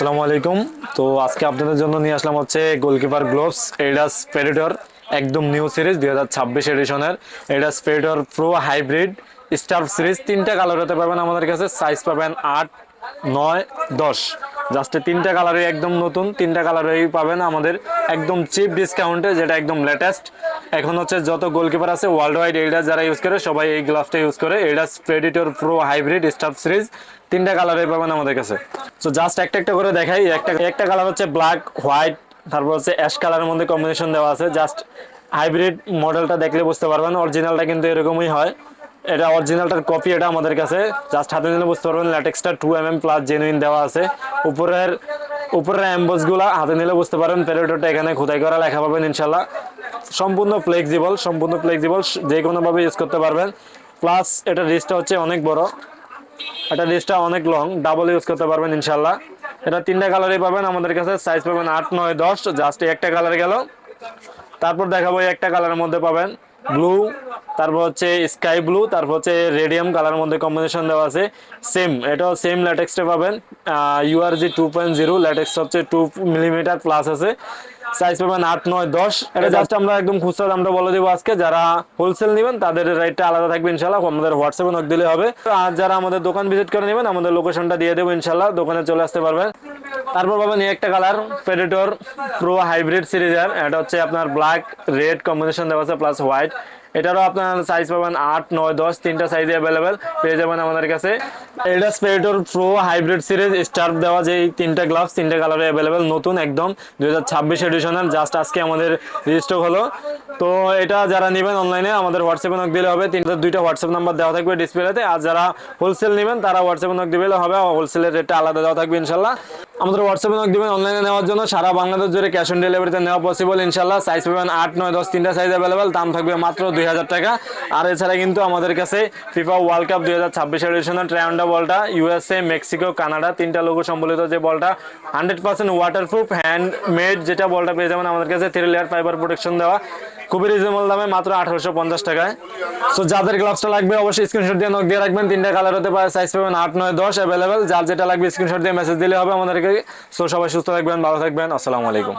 আসসালামু আলাইকুম। তো আজকে আপনাদের জন্য নিয়ে আসলাম হচ্ছে গোলকিপার গ্লোভস এডিডাস প্রেডিটর, একদম নিউ সিরিজ 2026 এডিশনের Adidas Predator pro hybrid star series. তিনটা কালার হতে পারবেন আমাদের কাছে, সাইজ পাবেন 8, 9, 10। জাস্ট তিনটা কালারই একদম নতুন, তিনটা কালারই পাবেন আমাদের একদম চিপ ডিসকাউন্টে, যেটা একদম লেটেস্ট। এখন হচ্ছে যত গোলকিপার আছে ওয়ার্ল্ড ওয়াইড এডিডাস যারা ইউজ করে সবাই এই গ্লাভসটা ইউজ করে, Adidas Predator pro hybrid star series. তিনটা কালারই পাবেন আমাদের কাছে। সো জাস্ট একটা একটা করে দেখাই। একটা একটা কালার হচ্ছে ব্ল্যাক, হোয়াইট, তারপর হচ্ছে অ্যাশ কালারের মধ্যে কম্বিনেশন দেওয়া আছে। জাস্ট হাইব্রিড মডেলটা দেখলে বুঝতে পারবেন, অরিজিনালটা কিন্তু এরকমই হয়। এটা অরিজিনালটার কপি, এটা আমাদের কাছে জাস্ট হাতে নিলে বুঝতে পারবেন। ল্যাটেক্সটা 2 mm প্লাস জেনুইন দেওয়া আছে। উপরের উপরের অ্যাম্বস গুলা হাতে নিলে বুঝতে পারেন। প্যারেটোটা এখানে খোদাই করা লেখা পাবেন ইনশাল্লাহ। সম্পূর্ণ ফ্লেক্সিবল, যে কোনোভাবে ইউজ করতে পারবেন। প্লাস এটা রিস্টটা হচ্ছে অনেক বড়, এটা রিস্টটা অনেক লং, ডাবল ইউজ করতে পারবেন ইনশাল্লাহ। এটা তিনটা কালারই পাবেন আমাদের কাছে, সাইজ পাবেন 8, 9, 10। জাস্ট একটা কালার গেল। তারপর দেখাবো একটা কালারের মধ্যে পাবেন ব্লু, তারপর হচ্ছে স্কাই ব্লু, তারপর হচ্ছে রেডিয়াম কালারের মধ্যে কম্বিনেশন দেওয়া আছে। সেম, এটাও সেম ল্যাটেক্সটা পাবেন। ইউআরজি 2.0 ল্যাটেক্স হচ্ছে 2 mm প্লাস আছে। সাইজ পাবেন 8, 9, 10। এটা জাস্ট আমরা একদম খুচরা দামটা বলে দেবো আজকে। যারা হোলসেল নেবেন তাদের রেটটা আলাদা থাকবে ইনশাল্লাহ, আমাদের হোয়াটসঅ্যাপে নক দিলে হবে। আর যারা আমাদের দোকান ভিজিট করে নেবেন আমাদের লোকেশনটা দিয়ে দেবো ইনশাল্লাহ, দোকানে চলে আসতে পারবেন। তারপর পাবেন এই একটা কালার প্রেডিটর প্রো হাইব্রিড সিরিজের, এটা হচ্ছে আপনার ব্ল্যাক রেড কম্বিনেশন দেওয়া আছে প্লাস হোয়াইট। এটারও আপনার সাইজ পাবেন 8, 9, 10, তিনটা সাইজে অ্যাভেলেবেল পেয়ে যাবেন আমাদের কাছে। এটা Predator pro hybrid series star দেওয়া যে তিনটা গ্লাভস, তিনটা কালারে অ্যাভেলেবেল, নতুন একদম 2026 এডিশনের, জাস্ট আজকে আমাদের রিস্টক হলো। তো এটা যারা নেবেন অনলাইনে আমাদের হোয়াটসঅ্যাপে নক দিলে হবে। দুইটা হোয়াটসঅ্যাপ নাম্বার দেওয়া থাকবে ডিসপ্লেতে। আর যারা হোলসেল নেবেন তারা হোয়াটসঅ্যাপে নক দিলে হবে, হোলসেলের রেটটা আলাদা দেওয়া থাকবে ইনশাল্লাহ। আমাদের হোয়াটসঅ্যাপে নক দিবেন অনলাইনে নেওয়ার জন্য, সারা বাংলাদেশ জুড়ে ক্যাশ অন ডেলিভারিতে নেওয়া পসিবল ইনশাল্লাহ। সাইজ পাবেন 8, 9, 10, তিনটা সাইজ অ্যাভেলেবেল, দাম থাকবে মাত্র 2000 টাকা। আর এছাড়া কিন্তু আমাদের কাছে ফিফা ওয়ার্ল্ড কাপ 2026 এডিশনের ট্রায়ান্ডা বলটা, ইউএসএ, মেক্সিকো, কানাডা তিনটা লোগো সম্বলিত যে বলটা, 100% ওয়াটারপ্রুফ হ্যান্ডমেড যেটা বলটা পেয়ে যাবেন আমাদের কাছে, 3 লেয়ার ফাইবার প্রোটেকশন দেওয়া, খুবই রিজনেবল দামে মাত্র 1850 টাকায়। সো যাদের গ্লাভসটা লাগবে অবশ্যই স্ক্রিনশট দিয়ে নক দিয়ে রাখবেন। তিনটা কালার হতে পারে, সাইজ পাবেন 8, 9, 10 অ্যাভেলেবেল। যার যেটা লাগবে স্ক্রিনশট দিয়ে মেসেজ দিলে হবে আমাদেরকে। সো সবাই সুস্থ থাকবেন, ভালো থাকবেন, আসসালামু আলাইকুম।